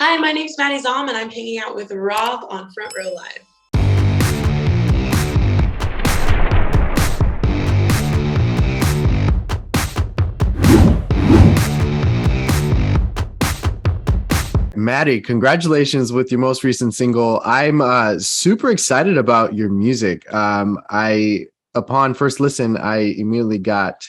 Hi, my name's Maddie Zahm, and I'm hanging out with Rob on Front Row Live. Maddie, congratulations with your most recent single. I'm super excited about your music. Upon first listen, I immediately got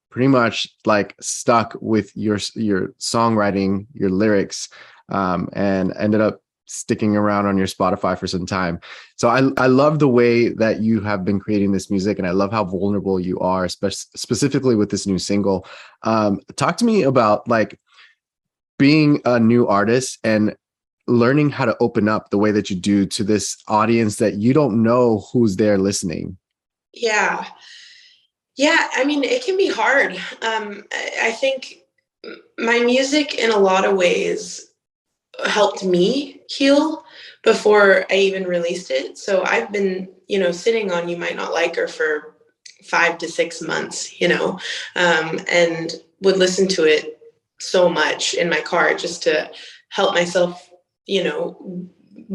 pretty much like stuck with your songwriting, your lyrics, and ended up sticking around on your Spotify for some time. So I love the way that you have been creating this music, and I love how vulnerable you are, specifically with this new single. Talk to me about like being a new artist and learning how to open up the way that you do to this audience that you don't know who's there listening. Yeah. I mean, it can be hard. I think my music in a lot of ways helped me heal before I even released it. So I've been, sitting on You Might Not Like Her for 5 to 6 months, and would listen to it so much in my car just to help myself,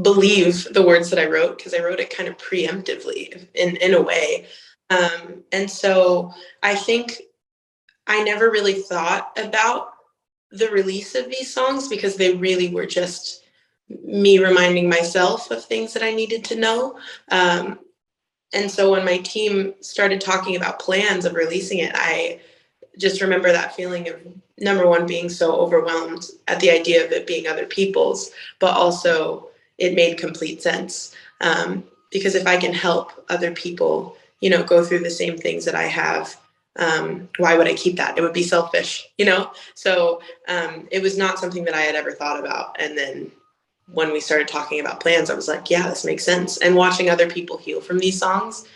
believe the words that I wrote, because I wrote it kind of preemptively in a way. And so I think I never really thought about the release of these songs because they really were just me reminding myself of things that I needed to know. And so when my team started talking about plans of releasing it, I just remember that feeling of, number one, being so overwhelmed at the idea of it being other people's, but also it made complete sense. Because if I can help other people, go through the same things that I have, why would I keep that? It would be selfish, So it was not something that I had ever thought about. And then when we started talking about plans, I was like, yeah, this makes sense. And watching other people heal from these songs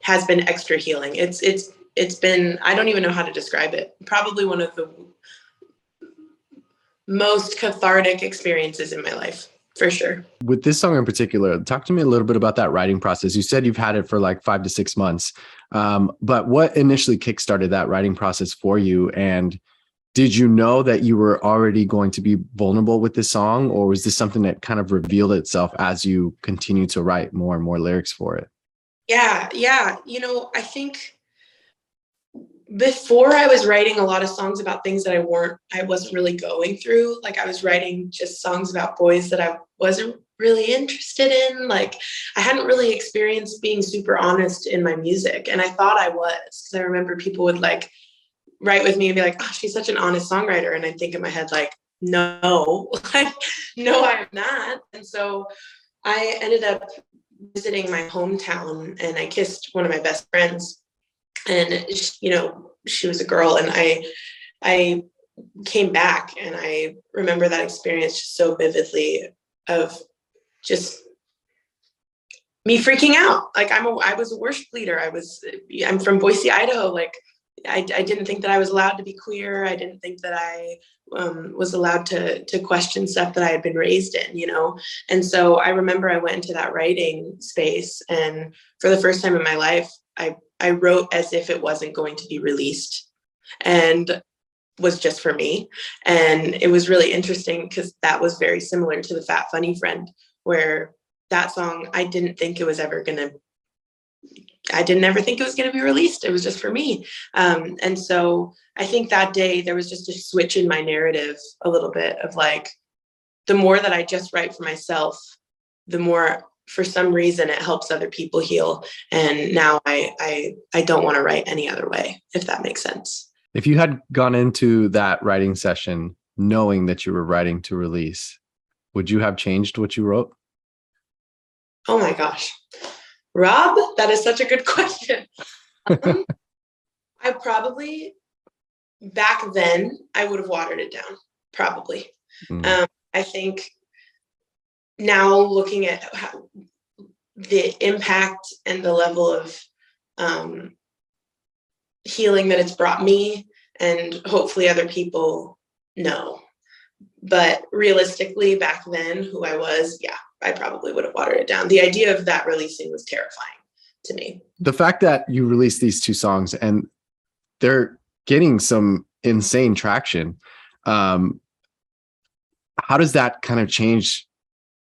has been extra healing. It's been, I don't even know how to describe it. Probably one of the most cathartic experiences in my life, for sure. With this song in particular, talk to me a little bit about that writing process. You said you've had it for like 5 to 6 months, but what initially kickstarted that writing process for you? And did you know that you were already going to be vulnerable with this song, or was this something that kind of revealed itself as you continue to write more and more lyrics for it? Yeah. I think before I was writing a lot of songs about things that I wasn't really going through. Like I was writing just songs about boys that I wasn't really interested in. Like I hadn't really experienced being super honest in my music. And I thought I was, because I remember people would like write with me and be like, oh, she's such an honest songwriter. And I think in my head, like, no, like, no, I'm not. And so I ended up visiting my hometown and I kissed one of my best friends. And, she was a girl. And I came back and I remember that experience just so vividly of just me freaking out. Like I was a worship leader. I'm from Boise, Idaho. Like I didn't think that I was allowed to be queer. I didn't think that I was allowed to question stuff that I had been raised in, And so I remember I went into that writing space, and for the first time in my life, I wrote as if it wasn't going to be released and was just for me. And it was really interesting because that was very similar to the Fat Funny Friend, where that song, I didn't ever think it was going to be released. It was just for me. And so I think that day there was just a switch in my narrative a little bit of like, the more that I just write for myself, the more for some reason it helps other people heal. And now I don't want to write any other way, if that makes sense. If you had gone into that writing session knowing that you were writing to release, would you have changed what you wrote? Oh my gosh. Rob, that is such a good question. I probably, back then, I would have watered it down, probably. I think now looking at the impact and the level of healing that it's brought me, and hopefully other people know. But realistically, back then, who I was, yeah, I probably would have watered it down. The idea of that releasing was terrifying to me. The fact that you released these 2 songs and they're getting some insane traction. How how does that kind of change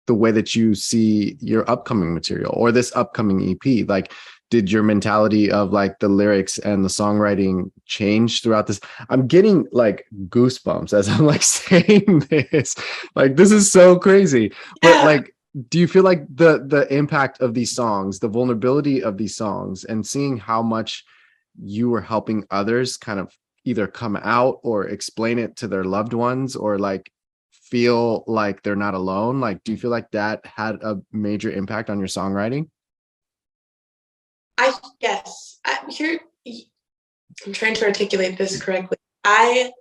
the way that you see your upcoming material or this upcoming EP? Like, did your mentality of like the lyrics and the songwriting change throughout this? I'm getting like goosebumps as I'm like saying this. Like, this is so crazy. But Yeah. like, do you feel like the impact of these songs, the vulnerability of these songs, and seeing how much you were helping others kind of either come out or explain it to their loved ones, or like feel like they're not alone? Like, do you feel like that had a major impact on your songwriting? Yes. I'm trying to articulate this correctly. I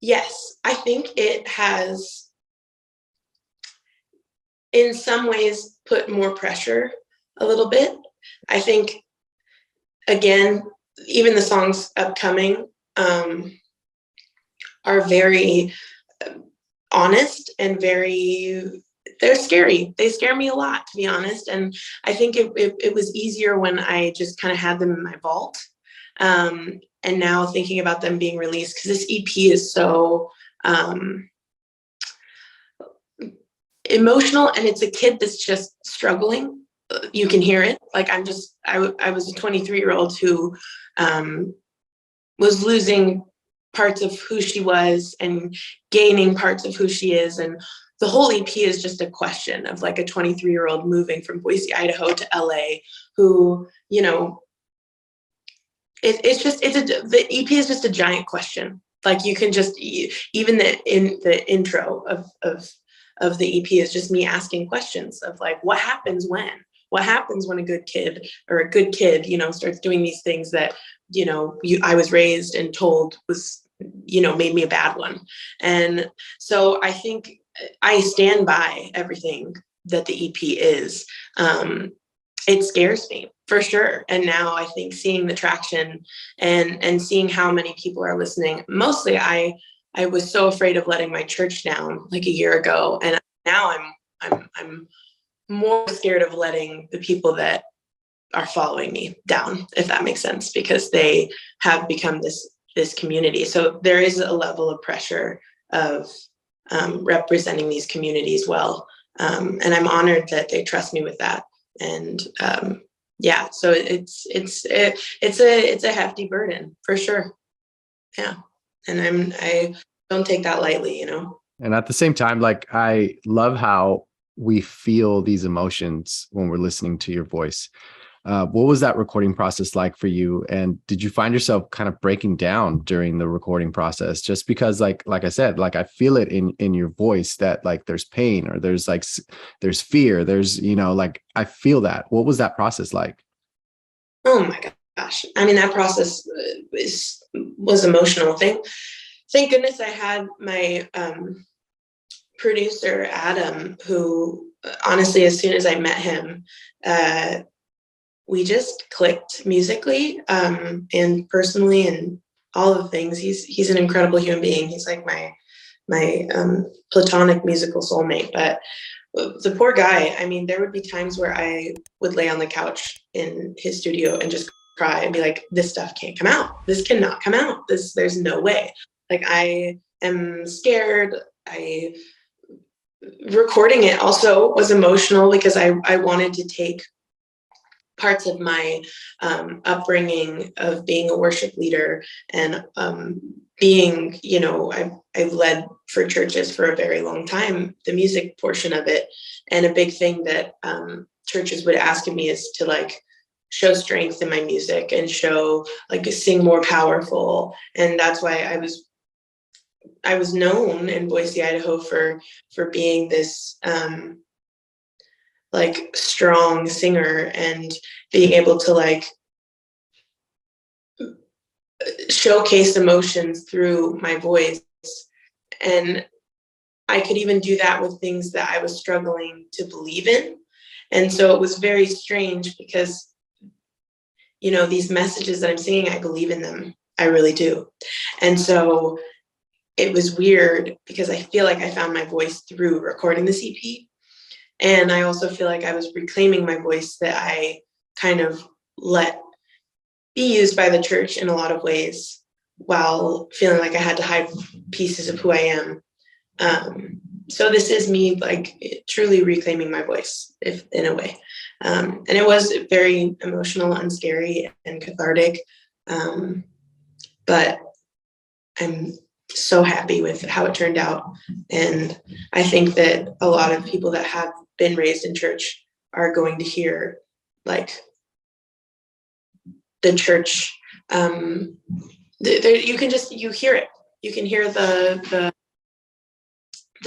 Yes, I think it has in some ways put more pressure a little bit. I think again, even the songs upcoming are very honest and they're scary. They scare me a lot, to be honest. And I think it was easier when I just kind of had them in my vault. And now thinking about them being released, because this EP is so emotional, and it's a kid that's just struggling. You can hear it. Like I was a 23-year-old who was losing parts of who she was and gaining parts of who she is. And the whole EP is just a question of like a 23-year-old moving from Boise, Idaho to LA, who, the EP is just a giant question. Like you can just, even the intro of the EP is just me asking questions of like, what happens when a good kid or a good kid, starts doing these things that, I was raised and told was, made me a bad one. And so I think I stand by everything that the EP is. It scares me for sure. And now I think seeing the traction and seeing how many people are listening, mostly I was so afraid of letting my church down like a year ago. And now I'm more scared of letting the people that are following me down, if that makes sense, because they have become this community. So there is a level of pressure of representing these communities well. And I'm honored that they trust me with that. And yeah, so it's a hefty burden for sure. Yeah. And I don't take that lightly. And at the same time, like, I love how we feel these emotions when we're listening to your voice. What was that recording process like for you? And did you find yourself kind of breaking down during the recording process? Just because like I said, like I feel it in your voice that like there's pain, or there's like, there's fear, there's, like I feel that. What was that process like? Oh my gosh. I mean, that process was emotional. Thank goodness I had my producer, Adam, who honestly, as soon as I met him, we just clicked musically and personally, and all the things. He's an incredible human being. He's like my platonic musical soulmate. But the poor guy, I mean, there would be times where I would lay on the couch in his studio and just cry and be like, this stuff can't come out. This cannot come out. There's no way. Like I am scared. Recording it also was emotional because I wanted to take parts of my upbringing of being a worship leader and being, I've led for churches for a very long time, the music portion of it. And a big thing that churches would ask of me is to like show strength in my music and show like sing more powerful. And that's why I was known in Boise, Idaho for being this like strong singer and being able to like showcase emotions through my voice. And I could even do that with things that I was struggling to believe in. And so it was very strange because, these messages that I'm singing, I believe in them. I really do. And so it was weird because I feel like I found my voice through recording this EP. And I also feel like I was reclaiming my voice that I kind of let be used by the church in a lot of ways while feeling like I had to hide pieces of who I am. so this is me like truly reclaiming my voice, if in a way. And it was very emotional and scary and cathartic. But I'm so happy with how it turned out. And I think that a lot of people that have been raised in church are going to hear like the church. You hear it. You can hear the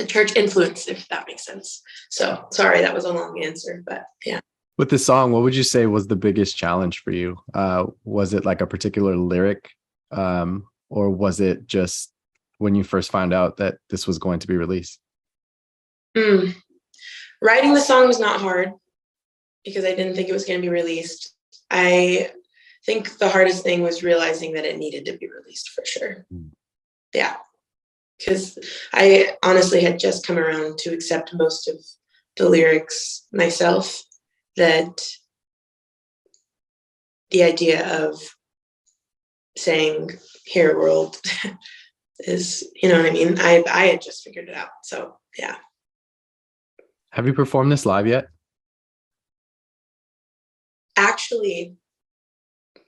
church influence, if that makes sense. So sorry, that was a long answer, but yeah. With the song, what would you say was the biggest challenge for you? Was it like a particular lyric, or was it just when you first found out that this was going to be released? Writing the song was not hard because I didn't think it was going to be released. I think the hardest thing was realizing that it needed to be released for sure. Yeah. Because I honestly had just come around to accept most of the lyrics myself, that the idea of saying "Here world" is, you know what I mean? I had just figured it out. So yeah. Have you performed this live yet? Actually,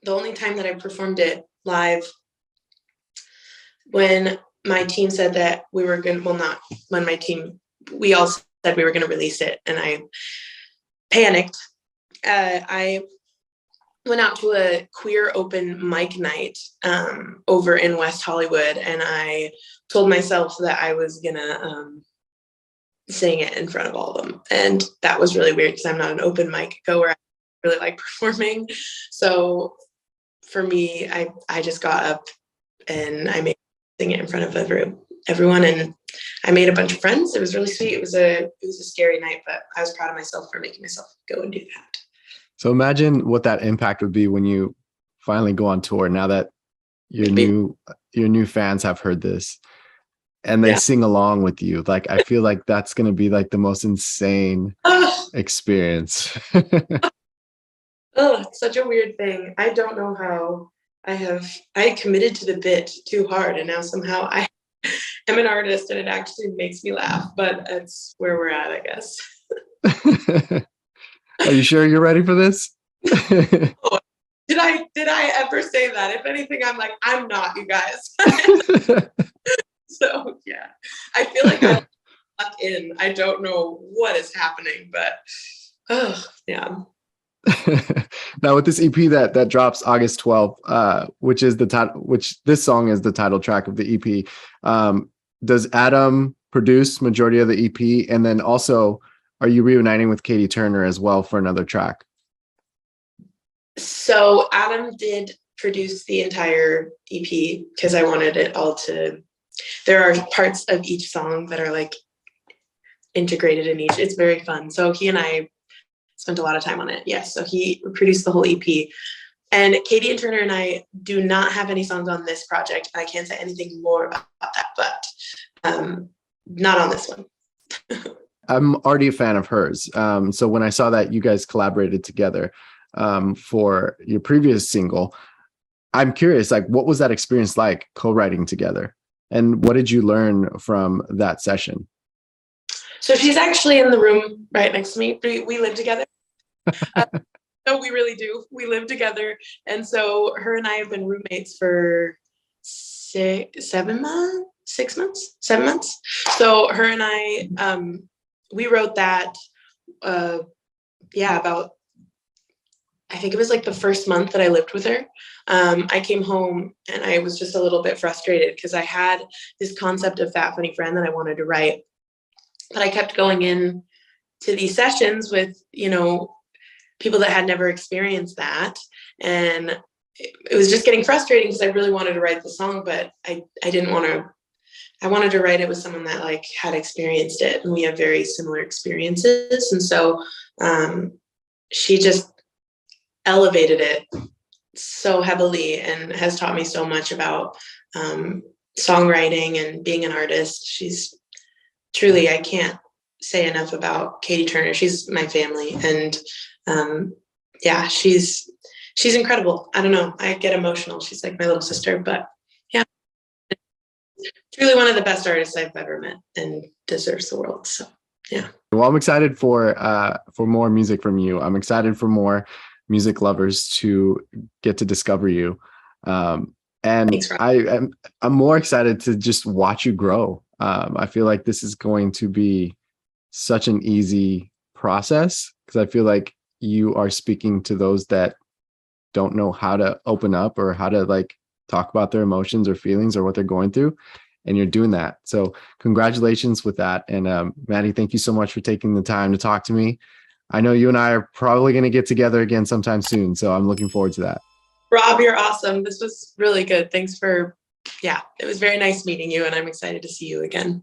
the only time that I performed it live, when my team said that we were going to, well, not when my team, we all said we were going to release it, and I panicked. I went out to a queer open mic night over in West Hollywood, and I told myself that I was going to sing it in front of all of them. And that was really weird because I'm not an open mic goer. I really like performing. So for me, I just got up and I made sing it in front of everyone, and I made a bunch of friends. It was really sweet. It was a scary night, but I was proud of myself for making myself go and do that. So imagine what that impact would be when you finally go on tour, now that your new fans have heard this and they sing along with you. Like, I feel like that's going to be like the most insane experience. Oh, it's such a weird thing. I don't know how I committed to the bit too hard, and now somehow I am an artist and it actually makes me laugh, but that's where we're at, I guess. Are you sure you're ready for this? Oh, did I ever say that? If anything, I'm like, I'm not, you guys. So yeah, I feel like I'm stuck in. I don't know what is happening, but oh yeah. Now with this EP that drops August 12th, which is the title, which this song is the title track of the EP. Does Adam produce majority of the EP? And then also, are you reuniting with Katie Turner as well for another track? So Adam did produce the entire EP because I wanted it all to, there are parts of each song that are like integrated in each. It's very fun. So he and I spent a lot of time on it. Yes. So he produced the whole EP. And Katie and Turner and I do not have any songs on this project. I can't say anything more about that, but not on this one. I'm already a fan of hers. So when I saw that you guys collaborated together for your previous single, I'm curious, like, what was that experience like co-writing together? And what did you learn from that session? So she's actually in the room right next to me. We live together. No, we really do. We live together. And so her and I have been roommates for 7 months, 6 months, 7 months. So her and I, we wrote that, about, I think it was like the first month that I lived with her. I came home and I was just a little bit frustrated because I had this concept of Fat Funny Friend that I wanted to write, but I kept going in to these sessions with, people that had never experienced that. And it was just getting frustrating because I really wanted to write the song, but I didn't want to, I wanted to write it with someone that like had experienced it, and we have very similar experiences. And so she just elevated it so heavily and has taught me so much about songwriting and being an artist. She's truly, I can't say enough about Katie Turner. She's my family, and she's incredible. I don't know, I get emotional. She's like my little sister, but yeah. truly one of the best artists I've ever met and deserves the world. So yeah. Well, I'm excited for more music from you. I'm excited for more music lovers to get to discover you. And Thanks, Rob. I'm more excited to just watch you grow. I feel like this is going to be such an easy process because I feel like you are speaking to those that don't know how to open up or how to like talk about their emotions or feelings or what they're going through. And you're doing that. So congratulations with that. And Maddie, thank you so much for taking the time to talk to me. I know you and I are probably going to get together again sometime soon. So I'm looking forward to that. Rob, you're awesome. This was really good. Thanks for, yeah, it was very nice meeting you, and I'm excited to see you again.